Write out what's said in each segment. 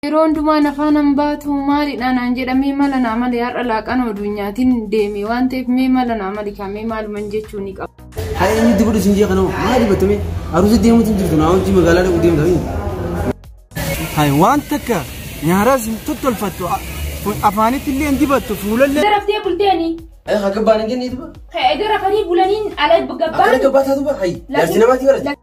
Yeroon dumaan afaan hambaatu maaliidhaan aan jedhamee mala naa malee har'a laaqana adunyaatiin deeme waan ta'eef mee mala naa malee kamee maaluman jechuu ni qaba. Haa inni dibudha sinjii kanoo maali battame aruusa deemuutu jirtu naa hojii magaalaa dhaqu deemta. Haa waan takka nyaaras tottolfattu afaanitti illee hin dibattu fuulallee. Daraftee bulteeni. Haa gabbaan hin jennee diba. Haa darafanii bulaniin ala gabbaan. Akka gabbaa taatu ba hayi jaarsi namaatti barate.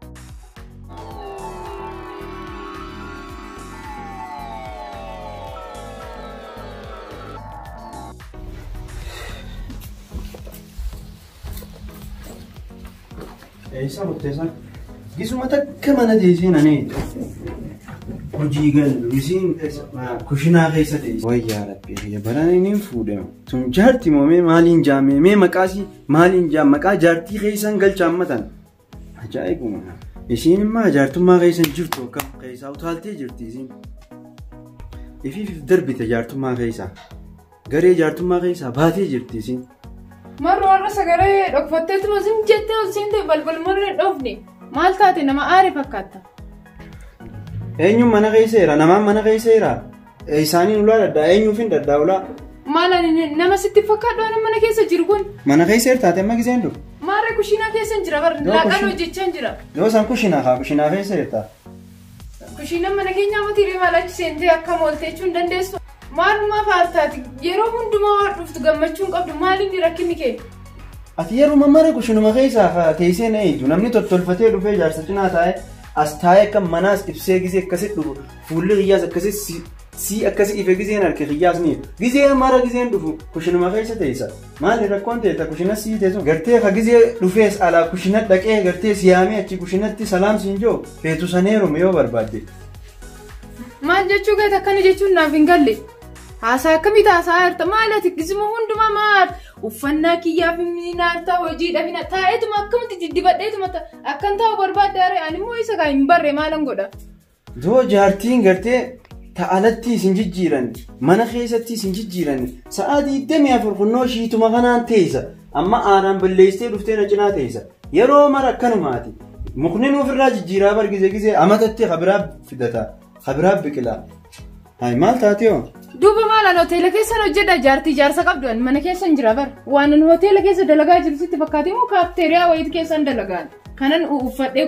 Isa murteessan gisuma takka mana teesseen ani hojii galu isiin kushinaa keessa teesse. Wayyaa rabbi baraan inni fuudhama. Tun jaartii moomee maaliin jaamee mee maqaasii maaliin jaam maqaa jaartii keessan galchaammatan. Ajaa'ibuma. Isiin immoo jaartummaa keessan jirtu akkam keessaa utaaltee jirti isiin. Ifiif darbite jaartummaa keessaa. Garee jaartummaa keessaa baatee jirti isiin. Maroo warra sagalee dhokfatteetu masin jettee olsiin ta'e balbal marree dhoofne maal taate nama aare fakkaata. Eenyuun mana keesseera namaan mana keesseera isaaniin ulaa daddaa eenyuuf hin daddaa ulaa. Maala nama sitti fakkaatu mana keessa jiru kun. Mana keesseera taate amma giseen dur. Maarree kushiinaa keessa jira barri laaqaan hojjechaa jira. Yoo san kushiinaa haa kushiinaa keesseera. Kushiinaan mana keenyaa matiiree maal achi seentee akka mooltee jechuun dandeessu. Maalummaa faaltaati yeroo hundumaa dhuftu gammachuun qabdu maaliin rakkinni kee? Ati yeroo mammaara kushinuma keessaa teessee na eegdu namni tottolfatee dhufee jaarsa cinaa taa'ee as taa'ee akka manaas ibsee gisee akkasitti dhufu fuulli qiyyaas akkasitti si akkasii ife giseen harka qiyyaas ni gisee mara giseen dhufu kushinuma keessa teessa maali rakkoon ta'e kushina sii teessu gartee ka gisee dhufees alaa kushina dhaqee gartee siyaamee achi kushinatti salaam siin joo feetu saneerume yoo barbaadde. Maal jechuu gata akkana jechuun naaf hin galle. Haasaa akkamitti haasaa jirta maalati gisuma hundumaa maal uffannaa kiyyaaf minaartaa hojiidhaaf taa'eetuma akkamitti diddibadheetuma akkan taa'u barbaadde aree ani immoo isa kaa hin barre maalan godha. Doo jaartiin gartee ta'alatti isin jijjiiran mana keessatti isin jijjiiran sa'aatii 24 kunnoo shiituma kanaan teessa amma aanaan balleessitee dhuftee na cinaa teessa yeroo mara akkanumaati mukniin ofirraa jijjiiraa bargise gisee amatatti kabiraa fidata kabiraa biqilaa. Hayi maal taatee Duuba maalaan hoteela keessan hojjedha jaartii jaarsa qabdu mana keessan jira bar waan hoteela keessa dalagaa jirtutti fakkaatee moo kaafteeriyaa wayiit keessan dalagaan kanan uffadhee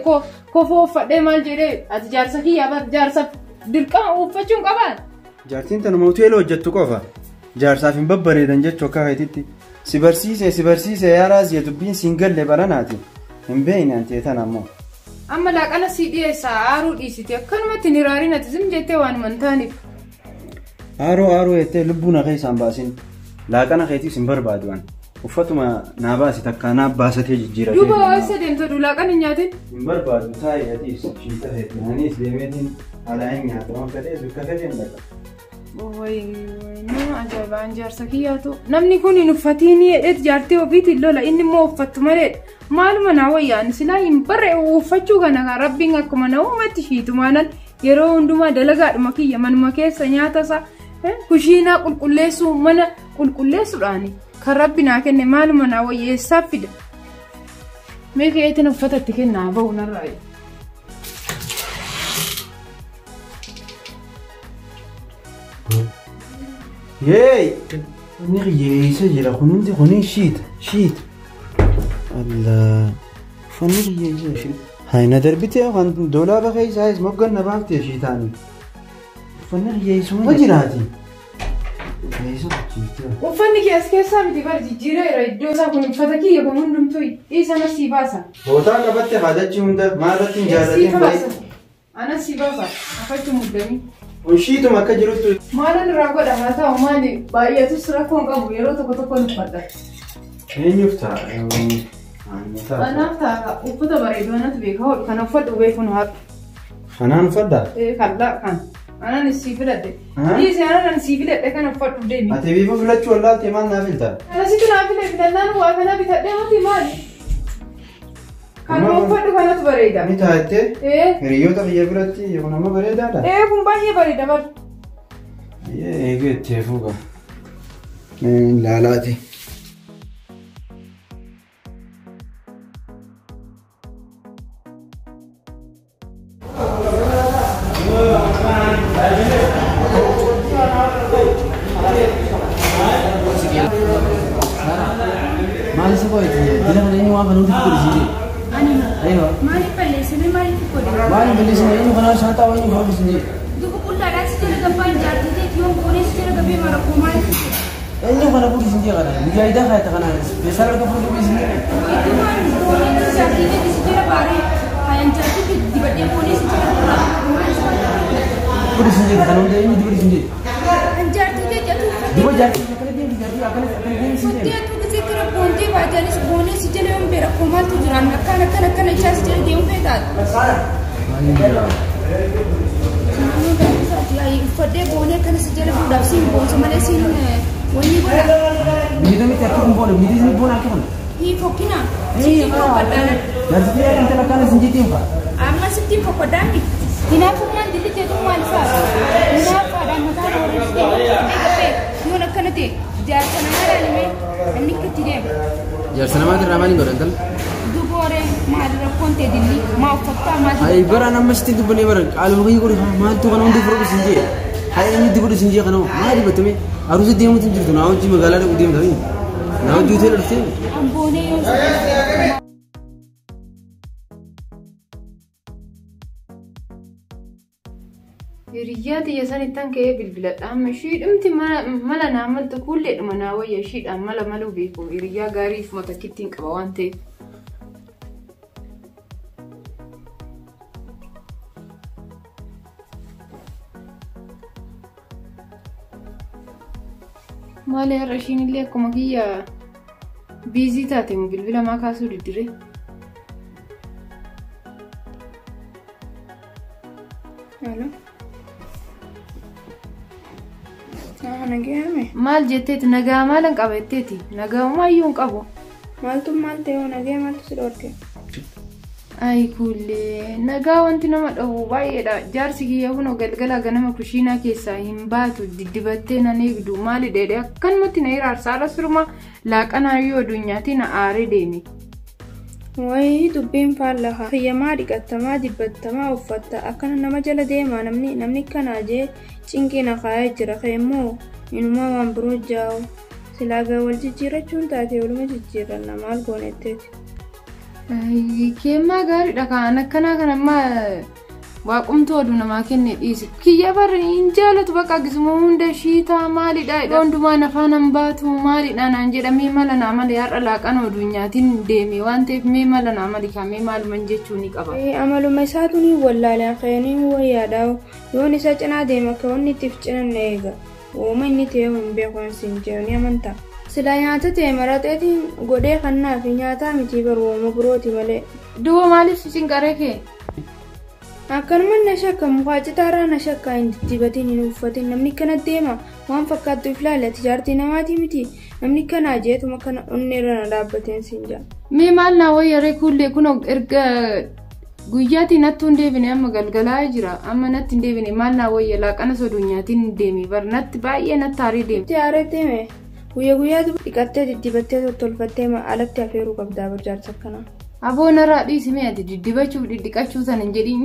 kofoo uffadhee maal jedhee ati jaarsa kiyyaa bar jaarsa dirqama uffachuun qabaan. Jaartiin tanuma hoteela hojjettu qofa jaarsaaf hin babbareedan jechuu akka hayititti si barsiise yaaraas jee dubbiin siin galle baranaati hin beeyne antee tan ammoo. Amma laaqana sii dhiyeessaa aaruu dhiisite akkanumatti hin hiraariin ati sim jettee waan mantaaniif. Aaroo ettee lubbuun akka isaan baasin laaqana keetiis hin barbaadu waan uffatuma naa baasi takka naa baasatee jijjiirate. Duuba waasa deemtodhu laaqana hin nyaatin. Hin barbaadu taa'ee atiis shiita heetti anis deemeetiin alaa hin nyaatu waan fedhees bakka fedheen dhaqa. Nama ajaa'ibaan jaarsa kiyyaatu namni kun hin uffatiin hidheet jaartii ofiitiin lola inni immoo uffattu maleedha. Maaluma naa wayyaan silaa hin barre uffachuu kana rabbiin akkuma na uumatti shiitumaanan yeroo hundumaa dalagaadhuma kiyya manuma keessa nyaata isaa. Kushiinaa qulqulleessuu mana qulqulleessuudhaani kan rabbi naa kenne maaluma naa wayyeessaaf fida. Mee keetiin uffata itti kennaa bahu narraa. Yeey! Inni qiyyeessa jira kunuunti kuni shiita. Allah! Uffanni qiyyeessa jira. Hayna darbitee waan doolaaba keessaayis mogganna baaftee shiitaanii. Uffanni qiyyeessuma jiraati. Uffanni keessaa miti bar jijjiireera iddoo isaa kun uffata kiyya kun hundumtuu isa na sii baasa. Bootaa qabatte haadachi hunda maalirratti hin jaallatin baay'ee. Ana sii baasa affachu muddanii. Unshiituma akka jirutti. Maalan irraa godha haa ta'u maali baay'atus rakkoon qabu yeroo tokko uffadha. Eenyuuf ta'a? Anaaf ta'a uffata bareedu anatu beeka hodhu kana uffadhu beekuun haadha. Kanaan uffaddaa? Kallaa kan. Anan si filadhe. Dhiisi anan si filadhe kan uffadhu deemi. Ati bifa filachuu wallaaltee maal naa filta? Anasitti naa filannaan waa kana bitadhee mati maali? Kan uffadhu kanatu bareeda. Ni taattee? Hiriyoota biyya biratti kun amma bareedaadha? Kun baay'ee bareeda bar. Eeguu itti fuuqa. Laalaati. كويس دي أنا إني واقف نودي كل شيء أيوة ما يبلي سمي ما يفكر ما لي بلي سنة إني خلاص شاطر وإني فوق سنة دوبو كل راس تيجي كمبان جاتي تيجي يوم بوليس تيجي كبي مرة كوما إني خلاص فوق سنة كذا مجاي ده خاطر كنا بس أنا كفوق سنة itu kan bوليس جاتي تيجي سيجي باري هاي جاتي تيجي بدي بوليس تيجي كوما فوق سنة كذا نودي إني فوق سنة جاتي تيجي جاتو دو جاتي أكلي دي جاتي أكلي سنة dia tu kecil kira ponti bajanis bonus si jeli om berak komal tu juran nakkan jas jeli dia om petat anu dah bisa dia fade bonus kan si jeli budak sim bon sama le sim wani bola begitu mi terus kumpul begitu sini pun aku hi fokina si ko padana nanti dia akan terlalu senjata apa amma si ti padani hina fuman dili te tu mal fa hina pada mata orang si yo nakkan te jar sana mara ni me annik tire jar sana mara ramani gorental dubore madra ponte dilli ma fatta ma ay bara na masti du bani bara alu gi gori ma tu kana undi furo sinje hay ni du gori sinje kana ma di batume arusi di mutin jirtu na uji magala de udim dai na uji tele rse ambone yo Riyati ya sani tanke bilbilat amma shi dimti mala na amalta kulle mana waya shi dan mala malu be ko riya gari fu mata kittin qaba wante mala rashin ille kuma giya busy tate mu bilbila ma kasu didire Hello maal jetteeti nagaa maalan qabatteeti nagaa maayyuun qabu maaltu maal ta'e nagaa maaltu si dhorke ay kulle nagaa wanti nama dhabu baay'eedha jaarsi kiyya kun galgala ganama kushiinaa keessaa hin baatu diddibattee nan eegdu maali dheedhe akkanumatti na hiraarsaadha surma laaqanaayyoo addunyaatti na aaree deeme Wayii dubbiin faallaha fayyamaa dhiqattamaa dibbattamaa uffatta akkana nama jala deema namni kanaa jee cinqina kaa'ee jira keemmoo inumaa waan biroo jaa'u silaagaa wal jijjiirrachuun taate waluma jijjiirranna maal goonetteeti. Keemmaa gaariidha kaan akkanaa kanammaa waaqumtuu oduu namaa kenne dhiise kiyya barri hin jaalatu bakka gisuma hunda shiitaa maalidha hundumaa afaan hin baatu maalidha naan jedhamee mala naa malee har'a laaqana adunyaatiin deeme waan ta'eef mee mala naa malee kaamee maaluman jechuu ni qaba. Amaluma isaatu ni wallaalaan ka'anii wayyaadhaa yoon isa cinaa deema akka wanni ittiif cinanne eega uuma inni ta'e hin beekan siin jedhu ni amantaa. Sila nyaata ta'e maraxeetiin godhee kannaa fi nyaataa miti barwooma birooti malee. Duuba maaliif si cinqaree kee? Akkanuma na shakka mukaa citaarraa na shakka hin diddibatiin hin uffatin namni kana deema waan fakkaattu if laallatti jaartii namaatii miti namni kana jeetuma kana onneerra na dhaabbateen siin jaa. Mee maal naa wayyaree kuullee kun erga guyyaatiin nattu hin deebine amma galgalaa jira amma natti hin deebine maal naa wayya laaqana sodunyaatiin hin deeme bar natti baay'ee natti haarii deeme. Aarii deeme guyyaatti dhiqattee diddibattee tottolfattee alatti afeeruu qabdaa bar jaarsa akkanaa. Aboon irraa dhiisime ati diddibachuuf diddiqachuu sana hin jedhi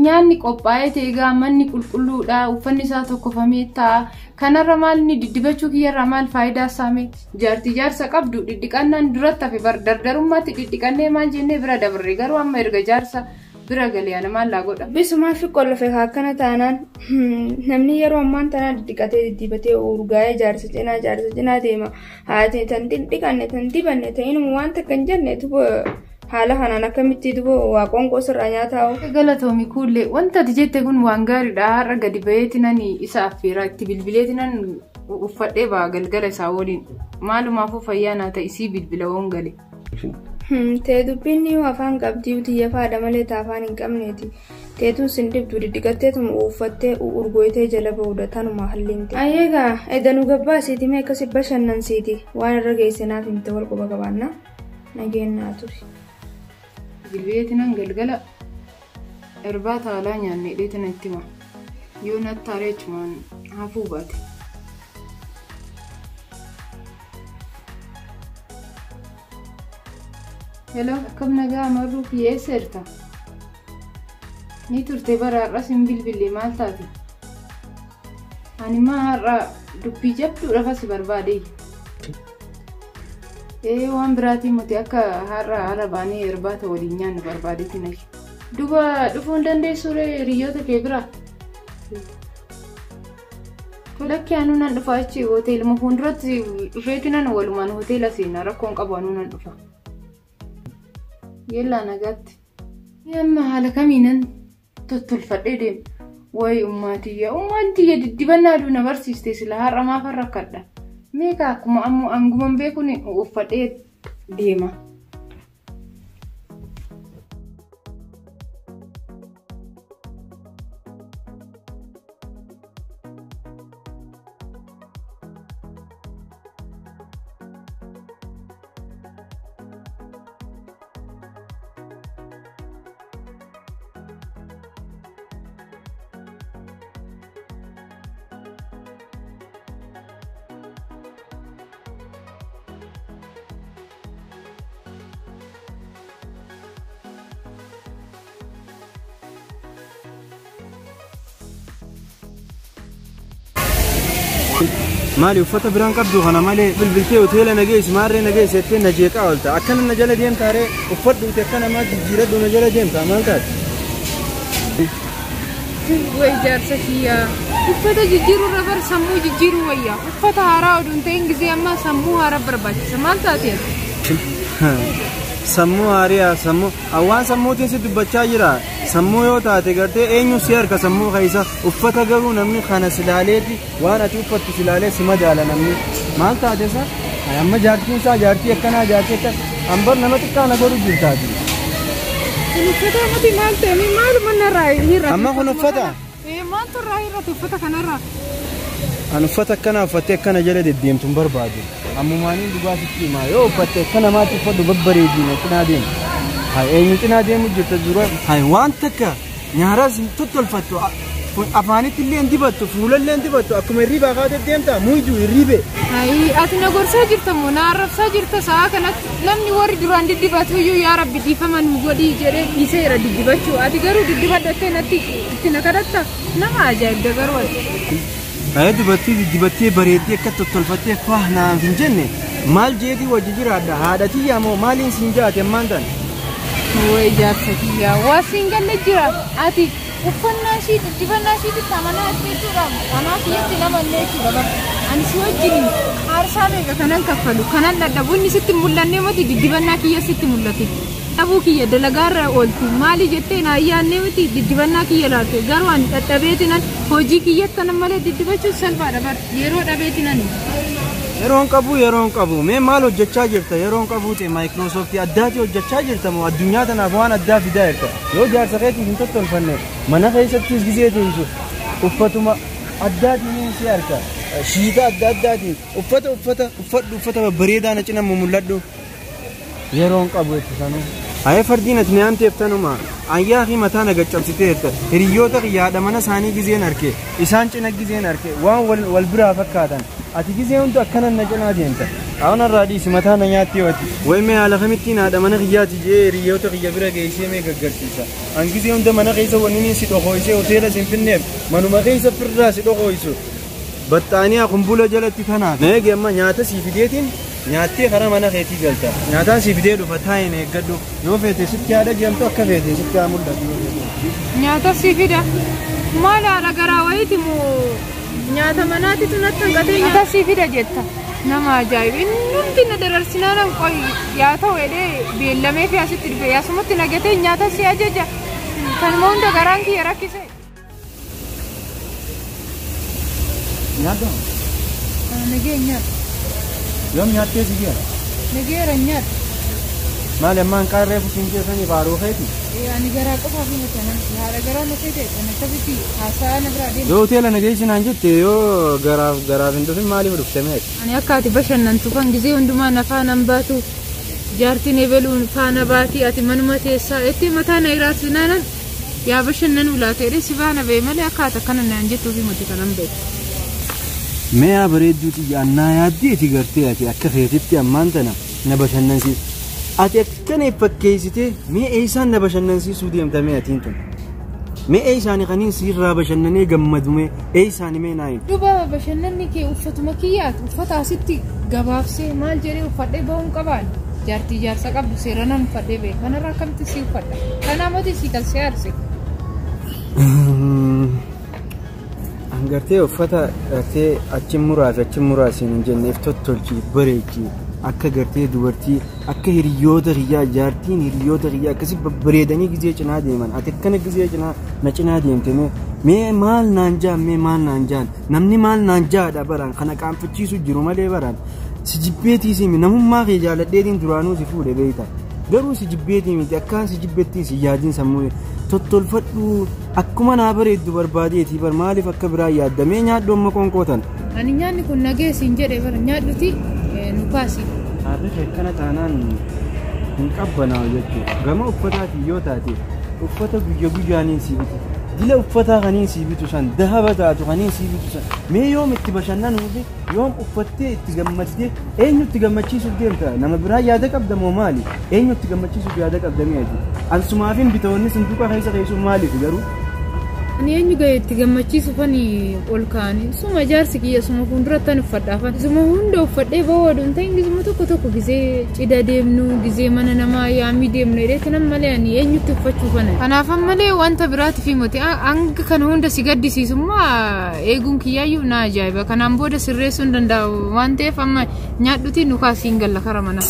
nyaanni qophaa'ee ta'eegaa manni qulqulluudha uffanni isaa tokkofamee ta'a kanarra maal inni diddibachuu kiyyarraa maal faayidaa saame jaarsa qabdu diddiqannaan duratti hafe dardarummaatti diddiqannee maal jennee bira dabarre garuu amma erga jaarsa bira galee maal laa godha. Bisumaa fi qollafe akkana taanaan namni yeroo ammaan tanaa diddiqatee diddibatee urgaa'ee jaarsa cinaa deema haati tan diddiqanne tan dibanne ta'inuma wanta kan jenneetu haala kanaan akkamitti dubo waaqoon qosirraa nyaataa galatoomi kuullee wanta ati jette kun waan gaariidha har'a gadi baheetinan isa affeera itti bilbileetinan uffadhee ba'a galgala isaa waliin maalumaafuu fayyaa naa ta'e isii bilbila woon gale. Tee dubbiin afaan qabdii tiyya faada malee taafaan hin qabneeti teetuun sin dibdu diddiqatteetuma uffattee urgoytee jala ba'uudha tanuma halliin ta'e. Ayyeegaa edanuu gabbaasiiti mee akkasi bashannansiiti waan irra geessinaaf himte wal quba qabaanna nageenyaa turi. Bilbileetinan galgala irbaata alaa nyaanne dheetina itti hima yoo natti haaree achumaan hafuu baate. Hello akkam nagaa amarruu kiyyeessa jirta ni turte bara har'as hin bilbille maal taate ani maa har'a dubbii jabduudha fasi barbaade waan biraatiin muti akka har'a haala baanii irbaata waliin nyaannu barbaadeetiin ashi. Duba dhufuun dandeessuure hiriyoota kee biraa? Lakki anu nan dhufa achi hoteeluma fuulduratti dhufeeti nan walumaan hoteela seenaa rakkoon qabu anu nan dhufa. Yellaa nagaatti. Amma haala kamiinan tottolfadhee deema. Wayi ummaatiyya diddibannaa aduu na barsiiste sila har'a maafan rakkadha. Meeqa akkuma ammoo anguman beekuun uffadhee deema. مالي وفتا بران قبضو خنا مالي بالبلتي وتيلا نجيس ماري نجيس يتين نجيكا قلتا أكن النجلة ديم تاري وفت وتكنا ما تجيرد ونجلة ديم تامل تات ويجار سكيا وفتا جيرو ربر سمو جيرو ويا وفتا هارا ودونتين جزي أما سمو هارا برباج سمال تاتي سمو هاريا سمو أوان سمو تنسي دبچا جرا سمو يو تاتي کرتے اینیو سیر کا سمو خیسا افتا گرو نمنی خانا سلالیتی وانا تی افتا سلالی سما جالا نمنی مال تاتے سا اما جارتی سا جارتی اکنا جارتی اکنا امبر نمتی کانا گرو جلتا دی افتا متی مال تیمی مال من رائی ہی رہا اما خون افتا مال تو رائی رہا افتا کنا رہا ان افتا کنا افتا کنا جلد دیم تم بربادی امو مانین دباسی کی ما یو افتا کنا ما تی افتا ببری دیم کنا دیم هاي أي نتنا ديم جت الزرار هاي وانتك نهارز تطل فتو أفاني اللي عندي بتو فول اللي عندي بتو أكمل ريبة قاعدة ديم تا مو يجوا الريبة هاي أتنا قرصة جرت منارف سجرت ساعة كانت لم يوري دران دي بتو يا رب دي فمن وجودي جري يصير دي بتو أتقرو دي بتو نتي تنكرت نما أجايب دكرو هاي دي بتو بريدي كتطل فتو فهنا في الجنة مال جدي وجدي هذا تيجي مو مالين سنجات يماندن ويجار سكيا واسينجل لجرا أتي وفناشي تفناشي تسامنا أسمعتوا أنا سيأتي نما نيجي بابا أنا سوى جري أرسامي كنان كفلو كنان ندبوني ست مولاني متي دبنا كيا ست مولاتي أبو كيا دلعار أولتي مالي جتة نايا نمتي دبنا كيا لاتو غروان تبيتنا هوجي كيا تنمله دبچو سلفا ربار يرو تبيتنا يرون كابو مي مالو جتشا جرتا يرون كابو تي مايكروسوفت أداتي وجتشا جرتا مو الدنيا تنافوان أدا في دايرتا يو جار سكيتي هنتو تلفنه منا خيسة تيز جزيتي يسو وفتما أداتي من سياركا شيتا أداتي وفتا بريدا نچنا ممولدو يرون كابو تسانو هاي فردين اتنيان تيفتانو ما أيها خي متانا قجب ستيرتا هريوتا قيادة منا ساني جزين أركي إسان چنك جزين أركي وان والبرا فكاتان أتيجي زين تو أكنا نجنا دينتا أنا رادي سمتها نياتي وتي وين على خمتين هذا من غياتي جي ريوتو غيا برا جيسي مي غغرتيسا أنكي زين ده من غيسا ونيني سيدو خويسي وتيلا سيمفنيم منو ما غيسا فردا سيدو خويسو بطانيا قنبلة جلتي كنا نيجي أما نياتا سيفيديتين نياتي خرا من غيتي جلتا نياتا سيفيديتو فتاين يقدو يو فيتي ستي هذا جيمتو أكفيتي ستي عمود نياتا سيفيدا ما لا رجراويتي مو نياتا مناتي تنتن قدي نياتا سيفيدا جتا نما جايب إنتي ندرسنا لهم كوي ياتا ويدي بيلمي في أسيت البيا سمت نجتي نياتا سياجا تنمون دكاران كي يراكيسه نياتا نجي نيات يوم نيات كيسي كيا نجي رنيات ما لما نكار ريفو سنجي سنجي بارو خيتي يعني جراك أفهم مثلاً هذا جرا نسيته أنا تبتي حاسة نبرة يو تيلا نجيش نانجت يو جراف إنتو في مالي بدو سمعت أنا أكاتي بشن ننتو كان جزء عندما نفانا نباتو جارتي نبلون فانا باتي أتي منومتي ساعتي متى نيرات لنا يا بشن ننولا تري سبانا بيملي أكاتا كنا نانجتو في متى كلام بيت ما بريدو تيجي أنا يادي تيجرتي أتي أكفيتي أمانتنا نبشن ننسي أتي كان يفكيسيتي مي إيسان نبشن ننسي سودي أمتامي أتينتم Mee eessaani kaniin sirraa bashannanee gammadume eessaani mee naayin. Duuba bashannanni kee uffatuma kiyyaatu uffata asitti gabaabsee maal jedhee uffadhee ba'uun qabaan. Jaartii jaarsa qabdu seeranaan uffadhee ba'e kanarraa akkamitti si uffadha. Kanaa mootii si kalsee aarse. Angartee uffata gartee achi muraasiin hin jenneef tottolchi bareechi akka gartee dubartii akka hiriyoota kiyyaa jaartiin hiriyoota kiyyaa akkasii babbareedanii gizee cinaa deeman ati akkana gizee cinaa na cinaa deemte mee maal naan jaan namni maal naan jaadha baraan kana qaanfachiisu jiru malee baraan si jibbeetiisi namummaa kee jaaladheetiin duraanuu si fuudhe beeyta garuu si jibbeetii miti akkaan si jibbeettii si yaadiin sammuu tottolfadhu akkuma naa bareeddu barbaadeetii bar maaliif akka biraa yaaddamee nyaadhu amma qonkootan. Ani nyaanni kun nageessiin jedhee bara nyaadhuti nu kaasi. Haadha akkana taanaan hin qabbanaa'u jechuudha. Gama uffataatiin yoo taate uffata guyyaaniin si bitu. Dila uffataa kaniin si bitu san dahaba taatu kaniin si bitu san mee yoom itti bashannanuufi yoom uffattee itti gammaddee eenyu itti gammachiisuuf deemta nama biraa yaada qabda moo maali eenyu itti gammachiisuuf yaada qabda mi'aati ansumaafin bitoonni sinduqa keessa keessuun maaliif garuu. Ani eenyu ga'e itti gammachiisuufani ol kaa'anii suma jaarsi kiyya suma fuuldurattan uffadhaafan suma hunda uffadhee ba'oodhuun ta'in gisuma tokko gizee cidha deemnu gizee mana namaa yaamii deemnu jedheeti nan malee ani eenyutti uffachuufana. Kanaafan malee wanta biraati fi moti hanga kana hunda si gaddisiisummaa eeguun kiyyaayyuu na ajaa'iba kanaan booda sirreessuu hin danda'u waan ta'eef amma nyaadhuti nu kaasiin galla kara mana.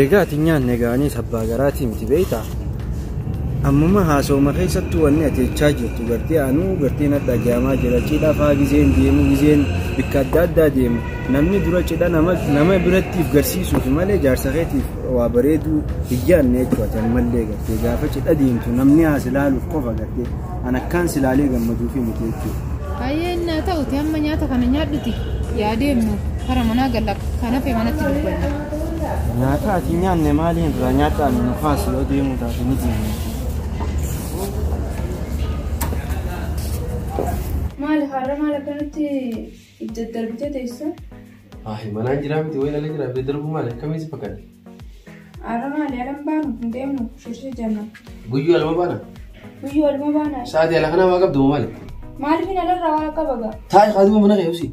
Egaa ati nyaanne ga'anii sabbaa garaatii miti beeytaa. Amma haasawuma keessattuu wanni ateechaa jirtu gartee anuu gartee nadha jaamaa jira cidha faa gizeen deemu gizeen bikka adda addaa deemu namni dura cidha nama birattiif garsiisuuf malee jaarsa keetiif waa bareeduu hiyyaanne jechuudha ammallee gartee gaafa cidha deemtu namni haas ilaaluuf qofa gartee an akkaan silaalee gammaduufi miti jechuudha. Baay'ee naa ta'uti amma nyaata kana nyaadhuti yaadeemnu kara manaa galla kanafe manatti dubbanna. Nyaata ati nyaanne maaliin irraa nyaataan nu kaas yoo deemu taate ni deemu. Maal har'a maal akkanatti itti darbitee teessan? Manaan jiraa miti wayii ala jiraa fi darbu maal akkamitti fakkaate? Har'a maal yaadaan baanu hin deemnu shirshee janna. Guyyuu alma baana? Guyyuu alma baana. Sa'aatii ala kanaa waa qabdu moo maali? Maaliif hin alarraa waa qaba gaa? Taa'ee kaatuma mana keeyuusi.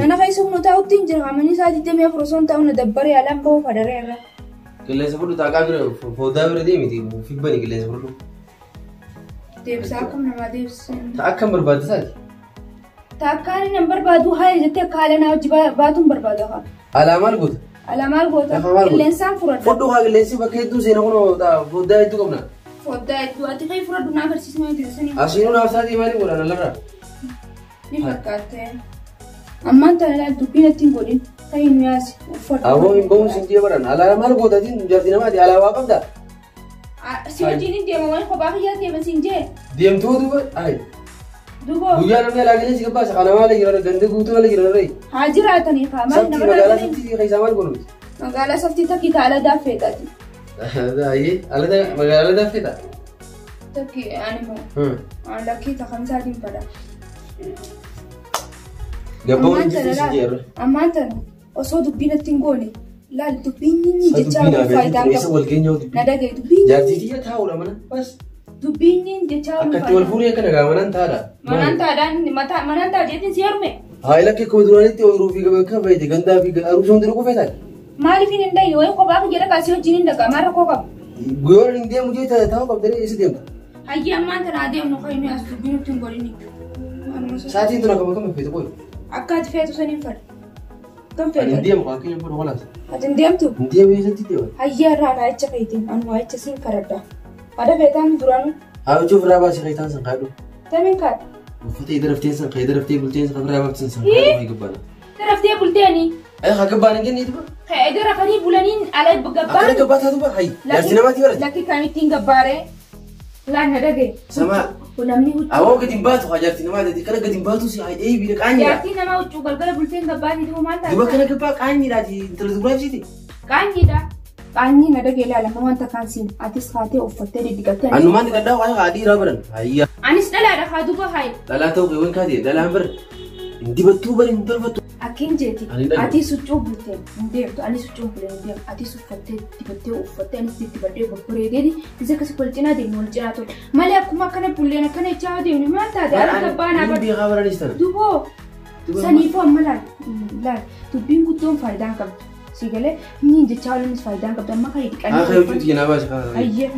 Mana keessa humna taa'utti hin jira hamanii sa'aatii deemee afur ta'u na dabbaree alaan bahu fadaree irra. Qilleensa fudhu taaqaa bira foddaa bira deemiti fibbani qilleensa fudhu. Deebisa akkam namaa deebisisan. Akkam barbaadde taati? Taakkaan inni barbaadu haala jettee akka haala naa hojii baatuun barbaada haa. Alaa maal goota? Alaa maal goota? Qilleensaan furadha. Fudhu haa qilleensi bakka hedduu seena kun foddaa hedduu qabna. Foddaa hedduu ati kai furadhu naa agarsiisuma jirusanii. Asiinuu naaf sa'aatii maaliif godhan alarraa? Ni fakkaatte. Ammaan tana laal dubbiin ittiin godhin kai nu yaasi uffata. Aboo hin bahuun siin jee baran alaa maal gootatiin jaartii namaati alaa waa qabda? Si wajjin hin deema waan kophaa kiyyaa deema siin jee. Deemtuu duuba ayi. Duuba. Guyyaa namni alaa qilleensi qabbaasa kana maal jira ganda guutuu ala jira ree. Haa jiraatanii kaa maal nama magaalaa saftii keessaa maal godhu? Magaalaa saftii takki kaa ala daaffeedhaati. Ayyee magaalaa daaffeedha? Takki ani moo. Lakkii takkan isaatiin fada. Gabbaawwan jirti si jeerra. Ammaan tana osoo dubbiin ittiin goone laal dubbiin inni jechaa faayidaa qabu. Na dhagaye dubbiin. Jaartii xiyya taa'uudha mana bas. Dubbiin jechaa akkatti wal fuudhee akka nagaa manaan taa'adha. Manaan taa'adhaan manaan ta'a jeetiin si heerume. Haa lakkee koo duraanitti ooyiruu fi bakka fayyade gandaa fi aruusa hundi dhuguu feetaa. Maaliif hin danda'e wayii kophaa fi jedha kaasii wajjin hin dhagaa maal rakkoo qaba. Guyyoon hin deemu jee taa'u qabdanii eessa deemta? Hayyee ammaan tana adeemnu kan inni as dubbiin ittiin godhini. Sa'aatiin tuna kam feetu qoy? Akka ati feetu saniin fadha. Kam feetu? Hin deemu kan keenya fudhu walaas. Ati hin deemtu? Hin deemu eessatti deema? Hayyee irraa raayicha feetiin anu raayicha siin karadha. Ada feetaan duraanu. Haa hojii ofirraa baasee kan isaan san kaadhu. Tamiin kaadha. Uffata idaraftee san kan idaraftee bulteen san kan biraa baaftisan san kaadhu fi gabbaana. Idaraftee bulteeni. Haa gabbaana hin jennee tuba. Kan idarafanii bulaniin ala gabbaan. Akka gabbaa taatu ba hayi. Yaarsi namaatti barate. Lakki kan ittiin gabbaaree. Laan na dhagaye. Sama. Namni huccuu. Awoo gadi hin baatu haa jaartii namaati kana gadi hin baatu si haa eebii qaanyiidha. Jaartii namaa huccuu galgala bulteen gabbaanii duuba maal ta'a? Duuba kana gabbaa qaanyiidhaati intala duraa ibsiti. Qaanyiidha. Qaanyii na dhagaye ilaala wanta kaansiin atis kaatee uffattee diddigattee. Annumaan dhadhaa waa haadhii irraa baran. Hayya. Anis dhalaadha haa duuba hayi. Dhalaa ta'uu qeewwan kaatee dhalaan bara. Hindi battuu bari hin barbaatu. Akin jeeti ati succuu bultee hin deemtu ani succuu bulee hin deemtu ati suffattee dibattee uffattee anis dibattee babbareedeeti isa akkasii wal cinaa deemnu wal cinaa tole malee akkuma akkana bulleen akkana ichaa deemnu maal taate akka baanaa Hin beekaa baranis tana. duboo saniifoo amma laal dubbiin guddoon faayidaan qabdu si galee inni jechaa waliinis faayidaan qabdu amma kan Haa kayuutu itti kennaa baase haa. ayyee